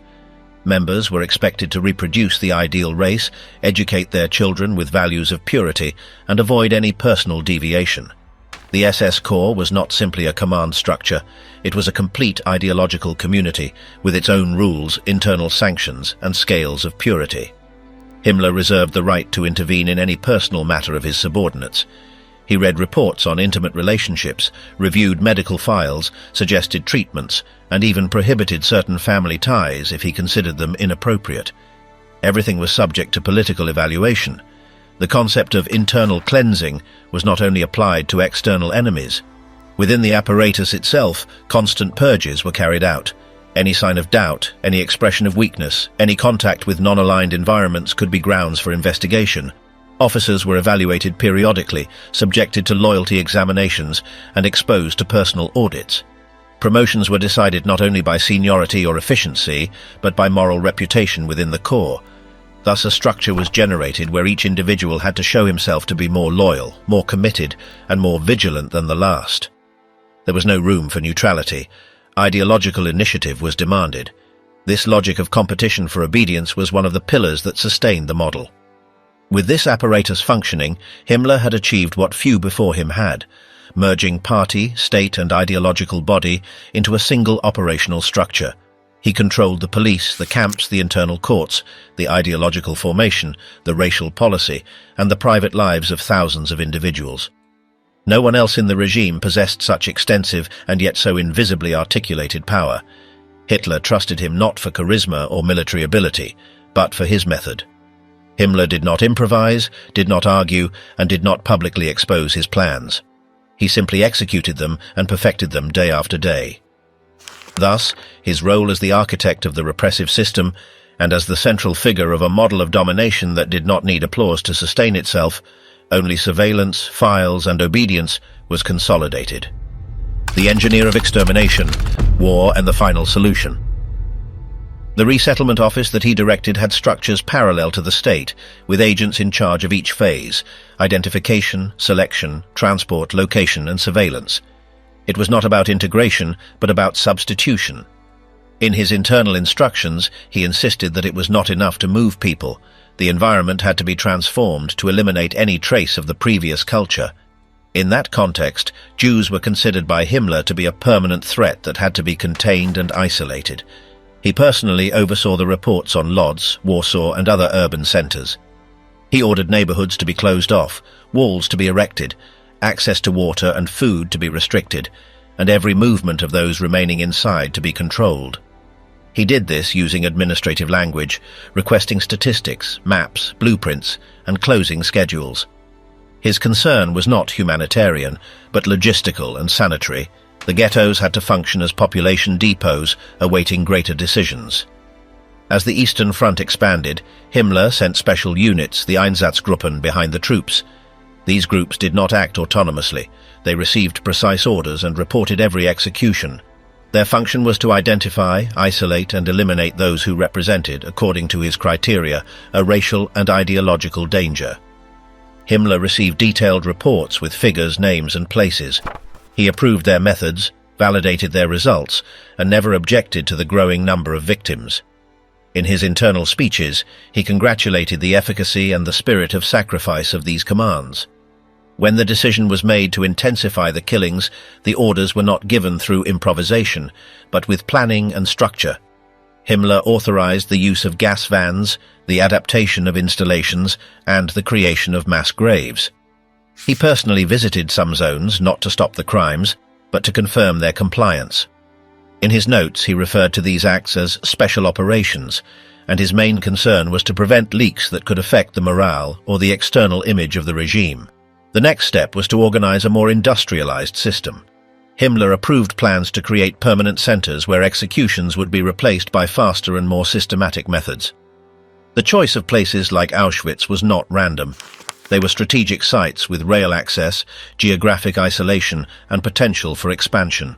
Members were expected to reproduce the ideal race, educate their children with values of purity, and avoid any personal deviation. The SS Corps was not simply a command structure, it was a complete ideological community with its own rules, internal sanctions, and scales of purity. Himmler reserved the right to intervene in any personal matter of his subordinates. He read reports on intimate relationships, reviewed medical files, suggested treatments, and even prohibited certain family ties if he considered them inappropriate. Everything was subject to political evaluation. The concept of internal cleansing was not only applied to external enemies. Within the apparatus itself, constant purges were carried out. Any sign of doubt, any expression of weakness, any contact with non-aligned environments could be grounds for investigation. Officers were evaluated periodically, subjected to loyalty examinations, and exposed to personal audits. Promotions were decided not only by seniority or efficiency, but by moral reputation within the Corps. Thus a structure was generated where each individual had to show himself to be more loyal, more committed, and more vigilant than the last. There was no room for neutrality. Ideological initiative was demanded. This logic of competition for obedience was one of the pillars that sustained the model. With this apparatus functioning, Himmler had achieved what few before him had, merging party, state, and ideological body into a single operational structure. He controlled the police, the camps, the internal courts, the ideological formation, the racial policy, and the private lives of thousands of individuals. No one else in the regime possessed such extensive and yet so invisibly articulated power. Hitler trusted him not for charisma or military ability, but for his method. Himmler did not improvise, did not argue, and did not publicly expose his plans. He simply executed them and perfected them day after day. Thus, his role as the architect of the repressive system, and as the central figure of a model of domination that did not need applause to sustain itself, only surveillance, files, and obedience, was consolidated. The engineer of extermination, war and the final solution. The resettlement office that he directed had structures parallel to the state, with agents in charge of each phase: identification, selection, transport, location, and surveillance. It was not about integration, but about substitution. In his internal instructions, he insisted that it was not enough to move people. The environment had to be transformed to eliminate any trace of the previous culture. In that context, Jews were considered by Himmler to be a permanent threat that had to be contained and isolated. He personally oversaw the reports on Lodz, Warsaw, and other urban centers. He ordered neighborhoods to be closed off, walls to be erected, access to water and food to be restricted, and every movement of those remaining inside to be controlled. He did this using administrative language, requesting statistics, maps, blueprints, and closing schedules. His concern was not humanitarian, but logistical and sanitary. The ghettos had to function as population depots awaiting greater decisions. As the Eastern Front expanded, Himmler sent special units, the Einsatzgruppen, behind the troops. These groups did not act autonomously. They received precise orders and reported every execution. Their function was to identify, isolate, and eliminate those who represented, according to his criteria, a racial and ideological danger. Himmler received detailed reports with figures, names, and places. He approved their methods, validated their results, and never objected to the growing number of victims. In his internal speeches, he congratulated the efficacy and the spirit of sacrifice of these commands. When the decision was made to intensify the killings, the orders were not given through improvisation, but with planning and structure. Himmler authorized the use of gas vans, the adaptation of installations, and the creation of mass graves. He personally visited some zones not to stop the crimes, but to confirm their compliance. In his notes, he referred to these acts as special operations, and his main concern was to prevent leaks that could affect the morale or the external image of the regime. The next step was to organize a more industrialized system. Himmler approved plans to create permanent centers where executions would be replaced by faster and more systematic methods. The choice of places like Auschwitz was not random. They were strategic sites with rail access, geographic isolation, and potential for expansion.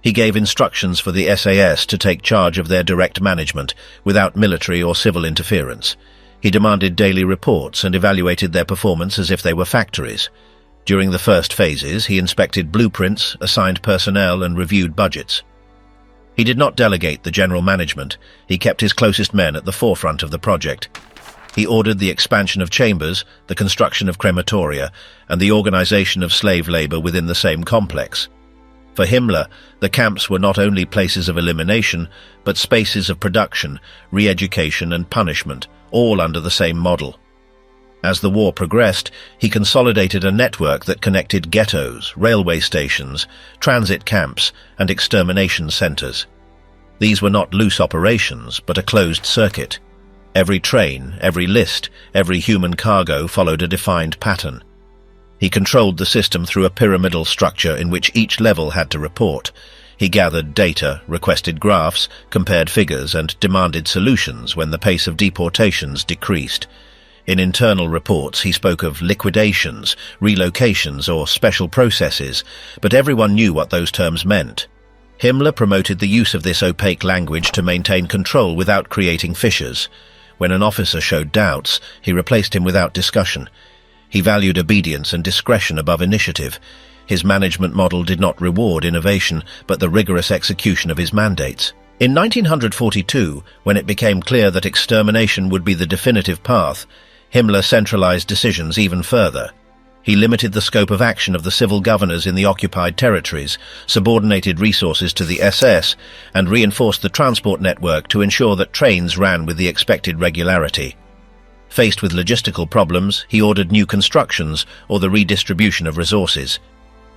He gave instructions for the SAS to take charge of their direct management, without military or civil interference. He demanded daily reports and evaluated their performance as if they were factories. During the first phases, he inspected blueprints, assigned personnel, and reviewed budgets. He did not delegate the general management. He kept his closest men at the forefront of the project. He ordered the expansion of chambers, the construction of crematoria, and the organization of slave labor within the same complex. For Himmler, the camps were not only places of elimination, but spaces of production, re-education, and punishment, all under the same model. As the war progressed, he consolidated a network that connected ghettos, railway stations, transit camps, and extermination centers. These were not loose operations, but a closed circuit. Every train, every list, every human cargo followed a defined pattern. He controlled the system through a pyramidal structure in which each level had to report. He gathered data, requested graphs, compared figures, and demanded solutions when the pace of deportations decreased. In internal reports, he spoke of liquidations, relocations, or special processes, but everyone knew what those terms meant. Himmler promoted the use of this opaque language to maintain control without creating fissures. When an officer showed doubts, he replaced him without discussion. He valued obedience and discretion above initiative. His management model did not reward innovation, but the rigorous execution of his mandates. In 1942, when it became clear that extermination would be the definitive path, Himmler centralized decisions even further. He limited the scope of action of the civil governors in the occupied territories, subordinated resources to the SS, and reinforced the transport network to ensure that trains ran with the expected regularity. Faced with logistical problems, he ordered new constructions or the redistribution of resources.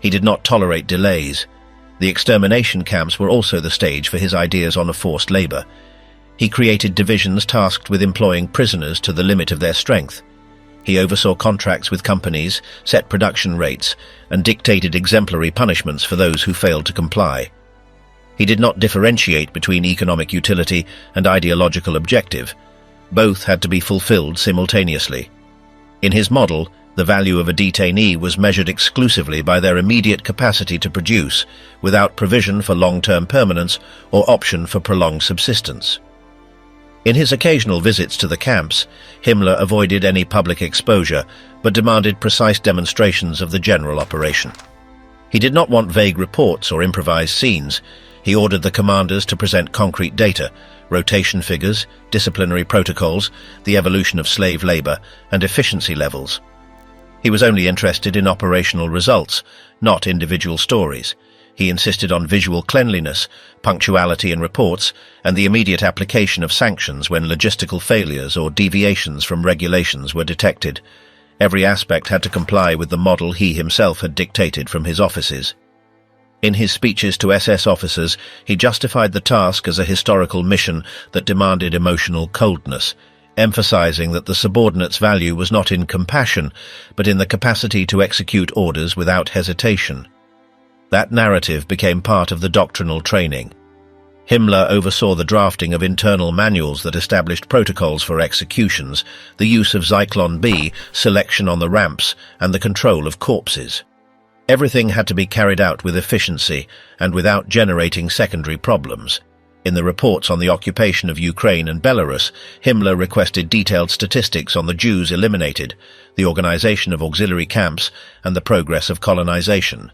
He did not tolerate delays. The extermination camps were also the stage for his ideas on forced labor. He created divisions tasked with employing prisoners to the limit of their strength. He oversaw contracts with companies, set production rates, and dictated exemplary punishments for those who failed to comply. He did not differentiate between economic utility and ideological objective. Both had to be fulfilled simultaneously. In his model, the value of a detainee was measured exclusively by their immediate capacity to produce, without provision for long-term permanence or option for prolonged subsistence. In his occasional visits to the camps, Himmler avoided any public exposure, but demanded precise demonstrations of the general operation. He did not want vague reports or improvised scenes. He ordered the commanders to present concrete data, rotation figures, disciplinary protocols, the evolution of slave labor, and efficiency levels. He was only interested in operational results, not individual stories. He insisted on visual cleanliness, punctuality in reports, and the immediate application of sanctions when logistical failures or deviations from regulations were detected. Every aspect had to comply with the model he himself had dictated from his offices. In his speeches to SS officers, he justified the task as a historical mission that demanded emotional coldness, emphasizing that the subordinate's value was not in compassion, but in the capacity to execute orders without hesitation. That narrative became part of the doctrinal training. Himmler oversaw the drafting of internal manuals that established protocols for executions, the use of Zyklon B, selection on the ramps, and the control of corpses. Everything had to be carried out with efficiency and without generating secondary problems. In the reports on the occupation of Ukraine and Belarus, Himmler requested detailed statistics on the Jews eliminated, the organization of auxiliary camps, and the progress of colonization.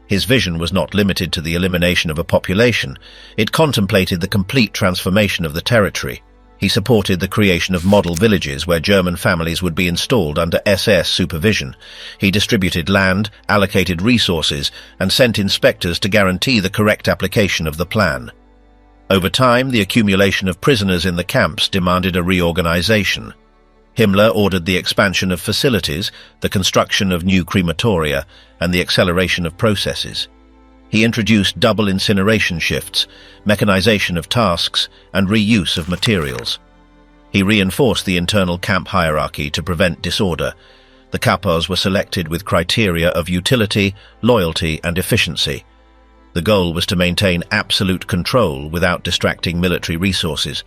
His vision was not limited to the elimination of a population. It contemplated the complete transformation of the territory. He supported the creation of model villages where German families would be installed under SS supervision. He distributed land, allocated resources, and sent inspectors to guarantee the correct application of the plan. Over time, the accumulation of prisoners in the camps demanded a reorganization. Himmler ordered the expansion of facilities, the construction of new crematoria, and the acceleration of processes. He introduced double incineration shifts, mechanization of tasks, and reuse of materials. He reinforced the internal camp hierarchy to prevent disorder. The kapos were selected with criteria of utility, loyalty, and efficiency. The goal was to maintain absolute control without distracting military resources.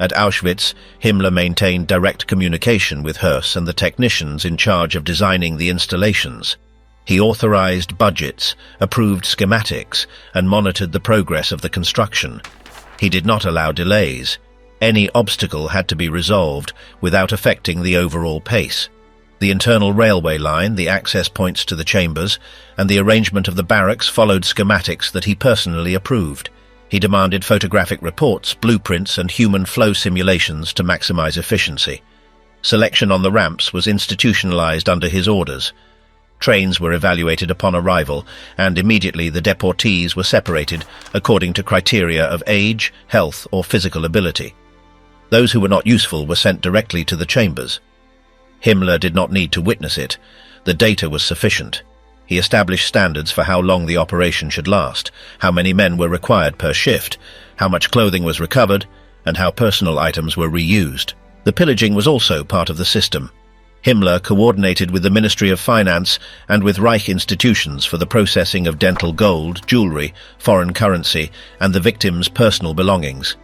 At Auschwitz, Himmler maintained direct communication with Höss and the technicians in charge of designing the installations. He authorized budgets, approved schematics, and monitored the progress of the construction. He did not allow delays. Any obstacle had to be resolved without affecting the overall pace. The internal railway line, the access points to the chambers, and the arrangement of the barracks followed schematics that he personally approved. He demanded photographic reports, blueprints, and human flow simulations to maximize efficiency. Selection on the ramps was institutionalized under his orders. Trains were evaluated upon arrival, and immediately the deportees were separated according to criteria of age, health, or physical ability. Those who were not useful were sent directly to the chambers. Himmler did not need to witness it. The data was sufficient. He established standards for how long the operation should last, how many men were required per shift, how much clothing was recovered, and how personal items were reused. The pillaging was also part of the system. Himmler coordinated with the Ministry of Finance and with Reich institutions for the processing of dental gold, jewelry, foreign currency, and the victims' personal belongings.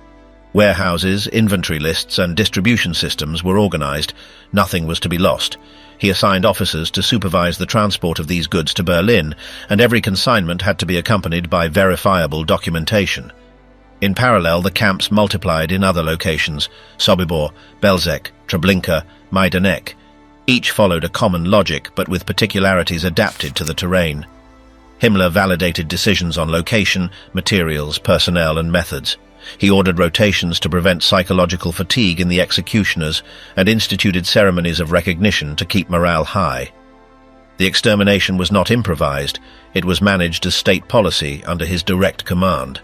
Warehouses, inventory lists, and distribution systems were organized. Nothing was to be lost. He assigned officers to supervise the transport of these goods to Berlin, and every consignment had to be accompanied by verifiable documentation. In parallel, the camps multiplied in other locations: Sobibor, Belzec, Treblinka, Majdanek. Each followed a common logic, but with particularities adapted to the terrain. Himmler validated decisions on location, materials, personnel, and methods. He ordered rotations to prevent psychological fatigue in the executioners and instituted ceremonies of recognition to keep morale high. The extermination was not improvised. It was managed as state policy under his direct command.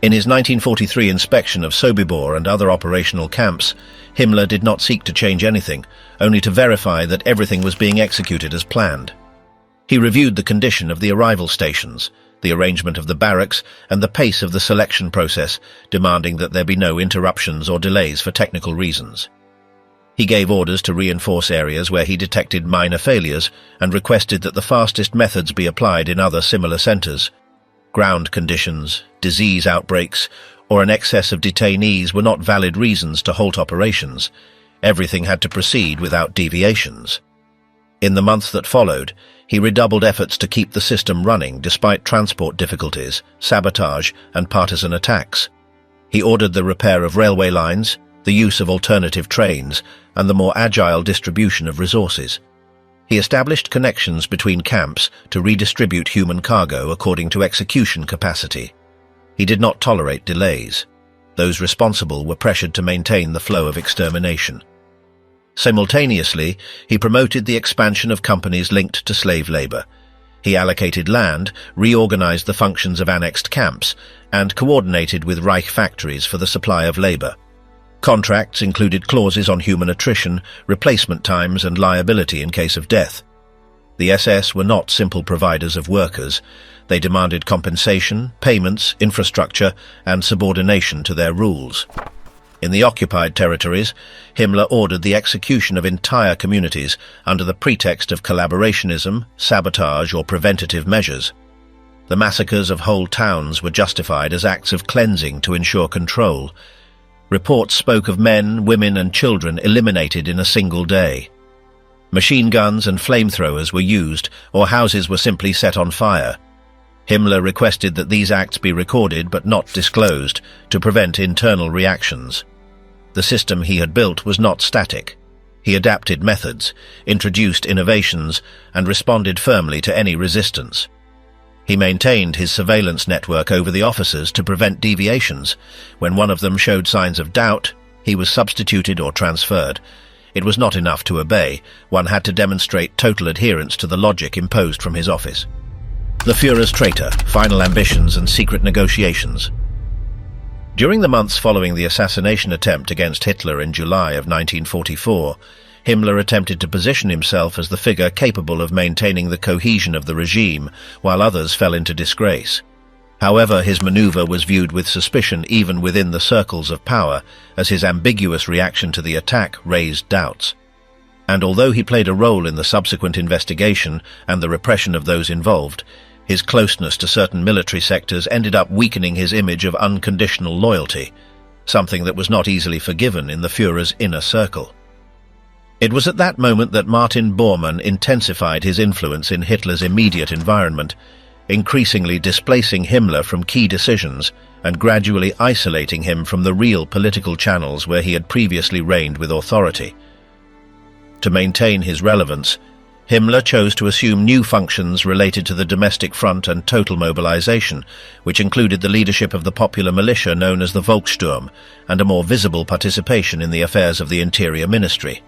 In his 1943 inspection of Sobibor and other operational camps, Himmler did not seek to change anything, only to verify that everything was being executed as planned. He reviewed the condition of the arrival stations, the arrangement of the barracks, and the pace of the selection process, demanding that there be no interruptions or delays for technical reasons. He gave orders to reinforce areas where he detected minor failures and requested that the fastest methods be applied in other similar centers. Ground conditions, disease outbreaks, or an excess of detainees were not valid reasons to halt operations. Everything had to proceed without deviations. In the months that followed, he redoubled efforts to keep the system running despite transport difficulties, sabotage, and partisan attacks. He ordered the repair of railway lines, the use of alternative trains, and the more agile distribution of resources. He established connections between camps to redistribute human cargo according to execution capacity. He did not tolerate delays. Those responsible were pressured to maintain the flow of extermination. Simultaneously, he promoted the expansion of companies linked to slave labor. He allocated land, reorganized the functions of annexed camps, and coordinated with Reich factories for the supply of labor. Contracts included clauses on human attrition, replacement times, and liability in case of death. The SS were not simple providers of workers. They demanded compensation, payments, infrastructure, and subordination to their rules. In the occupied territories, Himmler ordered the execution of entire communities under the pretext of collaborationism, sabotage, or preventative measures. The massacres of whole towns were justified as acts of cleansing to ensure control. Reports spoke of men, women, and children eliminated in a single day. Machine guns and flamethrowers were used, or houses were simply set on fire. Himmler requested that these acts be recorded but not disclosed to prevent internal reactions. The system he had built was not static. He adapted methods, introduced innovations, and responded firmly to any resistance. He maintained his surveillance network over the officers to prevent deviations. When one of them showed signs of doubt, he was substituted or transferred. It was not enough to obey. One had to demonstrate total adherence to the logic imposed from his office. The Führer's traitor, final ambitions and secret negotiations. During the months following the assassination attempt against Hitler in July of 1944, Himmler attempted to position himself as the figure capable of maintaining the cohesion of the regime, while others fell into disgrace. However, his maneuver was viewed with suspicion even within the circles of power, as his ambiguous reaction to the attack raised doubts. And although he played a role in the subsequent investigation and the repression of those involved, his closeness to certain military sectors ended up weakening his image of unconditional loyalty, something that was not easily forgiven in the Führer's inner circle. It was at that moment that Martin Bormann intensified his influence in Hitler's immediate environment, increasingly displacing Himmler from key decisions and gradually isolating him from the real political channels where he had previously reigned with authority. To maintain his relevance, Himmler chose to assume new functions related to the domestic front and total mobilization, which included the leadership of the popular militia known as the Volkssturm and a more visible participation in the affairs of the Interior Ministry.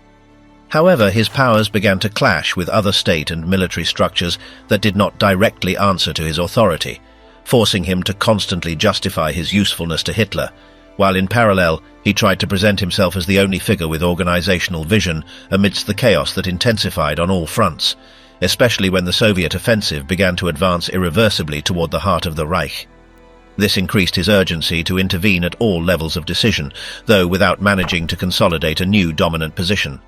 However, his powers began to clash with other state and military structures that did not directly answer to his authority, forcing him to constantly justify his usefulness to Hitler, while in parallel he tried to present himself as the only figure with organizational vision amidst the chaos that intensified on all fronts, especially when the Soviet offensive began to advance irreversibly toward the heart of the Reich. This increased his urgency to intervene at all levels of decision, though without managing to consolidate a new dominant position.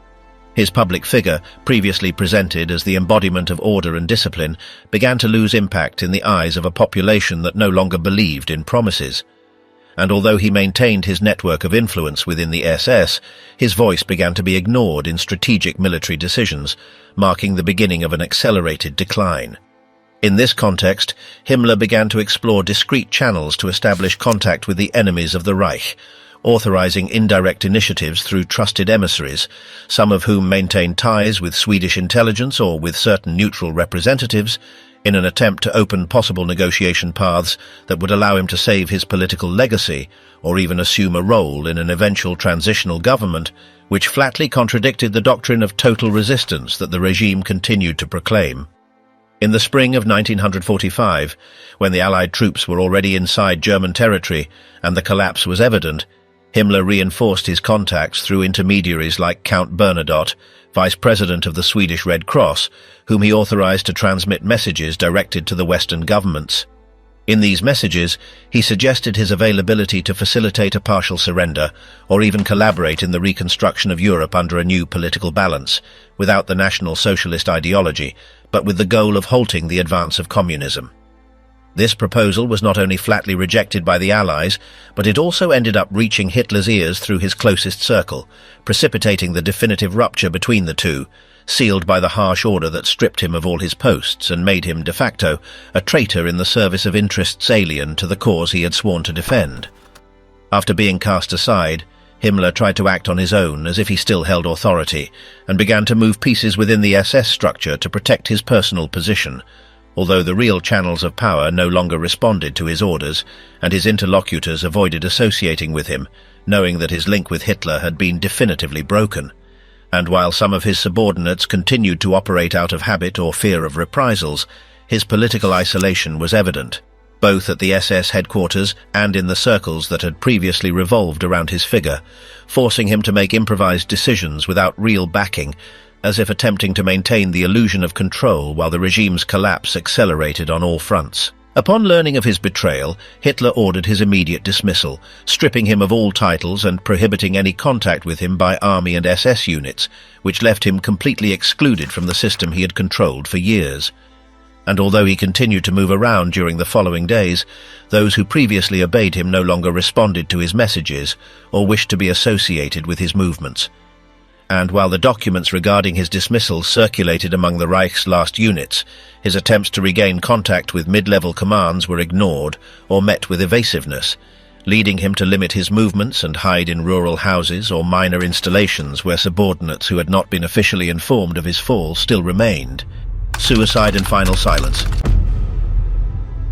His public figure, previously presented as the embodiment of order and discipline, began to lose impact in the eyes of a population that no longer believed in promises. And although he maintained his network of influence within the SS, his voice began to be ignored in strategic military decisions, marking the beginning of an accelerated decline. In this context, Himmler began to explore discrete channels to establish contact with the enemies of the Reich, authorizing indirect initiatives through trusted emissaries, some of whom maintained ties with Swedish intelligence or with certain neutral representatives, in an attempt to open possible negotiation paths that would allow him to save his political legacy or even assume a role in an eventual transitional government, which flatly contradicted the doctrine of total resistance that the regime continued to proclaim. In the spring of 1945, when the Allied troops were already inside German territory and the collapse was evident, Himmler reinforced his contacts through intermediaries like Count Bernadotte, vice president of the Swedish Red Cross, whom he authorized to transmit messages directed to the Western governments. In these messages, he suggested his availability to facilitate a partial surrender or even collaborate in the reconstruction of Europe under a new political balance, without the National Socialist ideology, but with the goal of halting the advance of communism. This proposal was not only flatly rejected by the Allies, but it also ended up reaching Hitler's ears through his closest circle, precipitating the definitive rupture between the two, sealed by the harsh order that stripped him of all his posts and made him de facto a traitor in the service of interests alien to the cause he had sworn to defend. After being cast aside, Himmler tried to act on his own as if he still held authority, and began to move pieces within the SS structure to protect his personal position, although the real channels of power no longer responded to his orders, and his interlocutors avoided associating with him, knowing that his link with Hitler had been definitively broken. And while some of his subordinates continued to operate out of habit or fear of reprisals, his political isolation was evident, both at the SS headquarters and in the circles that had previously revolved around his figure, forcing him to make improvised decisions without real backing, as if attempting to maintain the illusion of control while the regime's collapse accelerated on all fronts. Upon learning of his betrayal, Hitler ordered his immediate dismissal, stripping him of all titles and prohibiting any contact with him by army and SS units, which left him completely excluded from the system he had controlled for years. And although he continued to move around during the following days, those who previously obeyed him no longer responded to his messages or wished to be associated with his movements. And while the documents regarding his dismissal circulated among the Reich's last units, his attempts to regain contact with mid-level commands were ignored or met with evasiveness, leading him to limit his movements and hide in rural houses or minor installations where subordinates who had not been officially informed of his fall still remained. Suicide and final silence.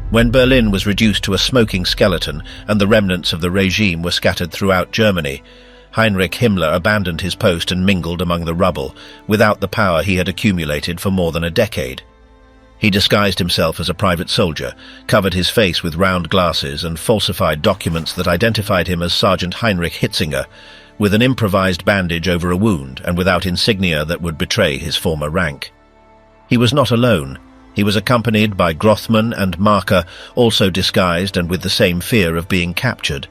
When Berlin was reduced to a smoking skeleton and the remnants of the regime were scattered throughout Germany, Heinrich Himmler abandoned his post and mingled among the rubble, without the power he had accumulated for more than a decade. He disguised himself as a private soldier, covered his face with round glasses and falsified documents that identified him as Sergeant Heinrich Hitzinger, with an improvised bandage over a wound and without insignia that would betray his former rank. He was not alone. He was accompanied by Grothmann and Marker, also disguised and with the same fear of being captured.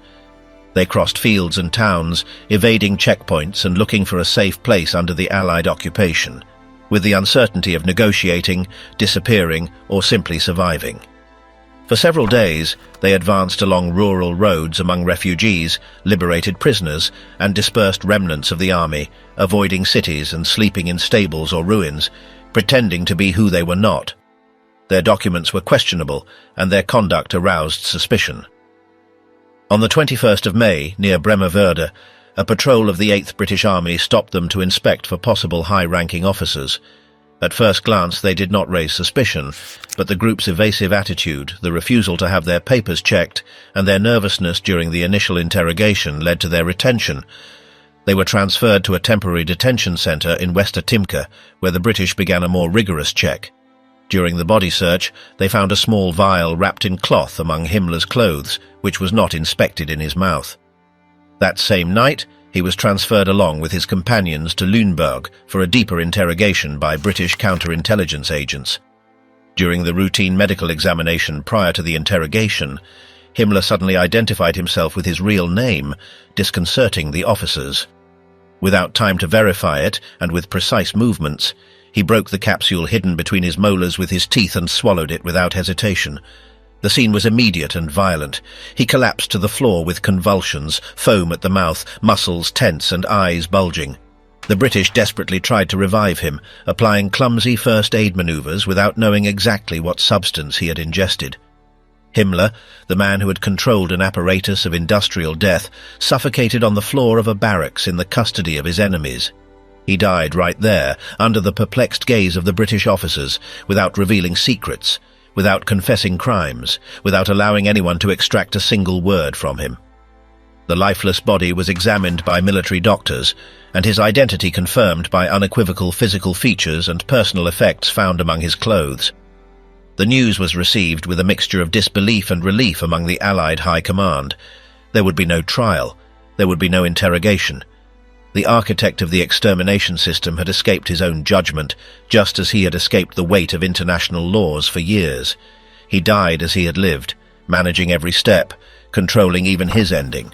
They crossed fields and towns, evading checkpoints and looking for a safe place under the Allied occupation, with the uncertainty of negotiating, disappearing, or simply surviving. For several days, they advanced along rural roads among refugees, liberated prisoners, and dispersed remnants of the army, avoiding cities and sleeping in stables or ruins, pretending to be who they were not. Their documents were questionable, and their conduct aroused suspicion. On the 21st of May, near Bremervörde, a patrol of the 8th British Army stopped them to inspect for possible high-ranking officers. At first glance, they did not raise suspicion, but the group's evasive attitude, the refusal to have their papers checked, and their nervousness during the initial interrogation led to their retention. They were transferred to a temporary detention centre in Westertimke, where the British began a more rigorous check. During the body search, they found a small vial wrapped in cloth among Himmler's clothes, which was not inspected in his mouth. That same night, he was transferred along with his companions to Lüneburg for a deeper interrogation by British counterintelligence agents. During the routine medical examination prior to the interrogation, Himmler suddenly identified himself with his real name, disconcerting the officers. Without time to verify it, and with precise movements, he broke the capsule hidden between his molars with his teeth and swallowed it without hesitation. The scene was immediate and violent. He collapsed to the floor with convulsions, foam at the mouth, muscles tense and eyes bulging. The British desperately tried to revive him, applying clumsy first aid maneuvers without knowing exactly what substance he had ingested. Himmler, the man who had controlled an apparatus of industrial death, suffocated on the floor of a barracks in the custody of his enemies. He died right there, under the perplexed gaze of the British officers, without revealing secrets, without confessing crimes, without allowing anyone to extract a single word from him. The lifeless body was examined by military doctors, and his identity confirmed by unequivocal physical features and personal effects found among his clothes. The news was received with a mixture of disbelief and relief among the Allied High Command. There would be no trial. There would be no interrogation. The architect of the extermination system had escaped his own judgment, just as he had escaped the weight of international laws for years. He died as he had lived, managing every step, controlling even his ending.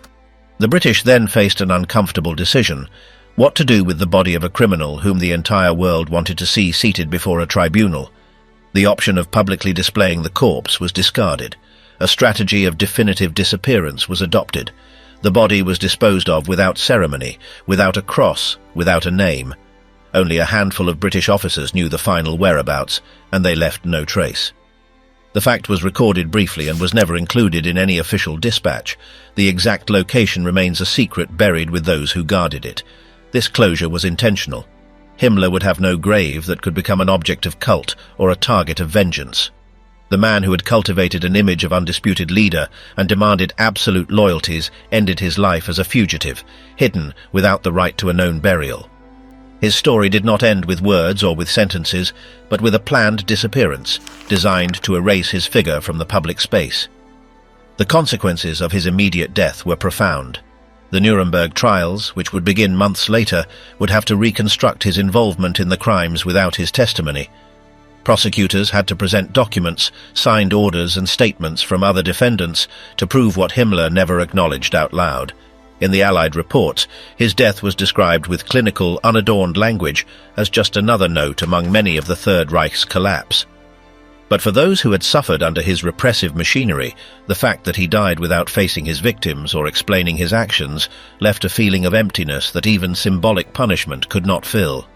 The British then faced an uncomfortable decision: what to do with the body of a criminal whom the entire world wanted to see seated before a tribunal. The option of publicly displaying the corpse was discarded. A strategy of definitive disappearance was adopted. The body was disposed of without ceremony, without a cross, without a name. Only a handful of British officers knew the final whereabouts, and they left no trace. The fact was recorded briefly and was never included in any official dispatch. The exact location remains a secret buried with those who guarded it. This closure was intentional. Himmler would have no grave that could become an object of cult or a target of vengeance. The man who had cultivated an image of undisputed leader and demanded absolute loyalties ended his life as a fugitive, hidden without the right to a known burial. His story did not end with words or with sentences, but with a planned disappearance, designed to erase his figure from the public space. The consequences of his immediate death were profound. The Nuremberg trials, which would begin months later, would have to reconstruct his involvement in the crimes without his testimony. Prosecutors had to present documents, signed orders and statements from other defendants to prove what Himmler never acknowledged out loud. In the Allied reports, his death was described with clinical, unadorned language as just another note among many of the Third Reich's collapse. But for those who had suffered under his repressive machinery, the fact that he died without facing his victims or explaining his actions left a feeling of emptiness that even symbolic punishment could not fill.